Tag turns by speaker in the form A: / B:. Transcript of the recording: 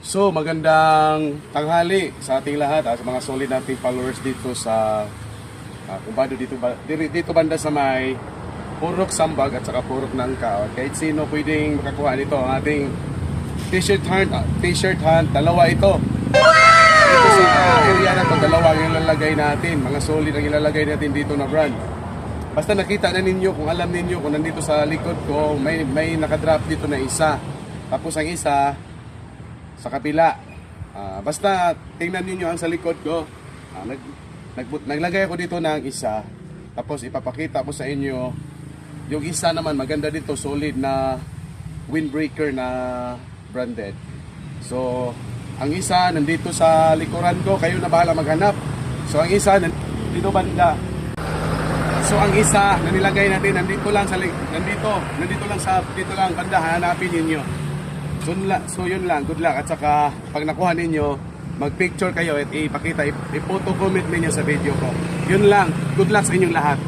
A: So, magandang tanghali sa ating lahat at sa mga solid nating followers dito sa kumbado dito banda sa may Purok Sambag at saka Purok Nangka. Kahit sino pwedeng makakuha nito ang ating t-shirt hunt, dalawa ito. Ito sa area na to, dalawa ang ilalagay natin. Mga solid ang ilalagay natin dito na brand. Basta nakita na ninyo, kung alam ninyo, kung nandito sa likod ko, may nakadrop dito na isa. Tapos ang isa sa kabila. Basta tingnan niyo ang sa likod ko. Naglagay ako dito ng isa. Tapos ipapakita ko sa inyo yung isa naman maganda dito, solid na windbreaker na branded. So, ang isa nandito sa likuran ko, kayo na bahala maghanap. So, ang isa nandito banda. So, ang isa na nilagay natin nandito lang banda, hanapin niyo. So yun lang, good luck. At saka pag nakuha ninyo, mag-picture kayo at ipakita, i-photo comment ninyo sa video ko. Yun lang, good luck sa inyong lahat.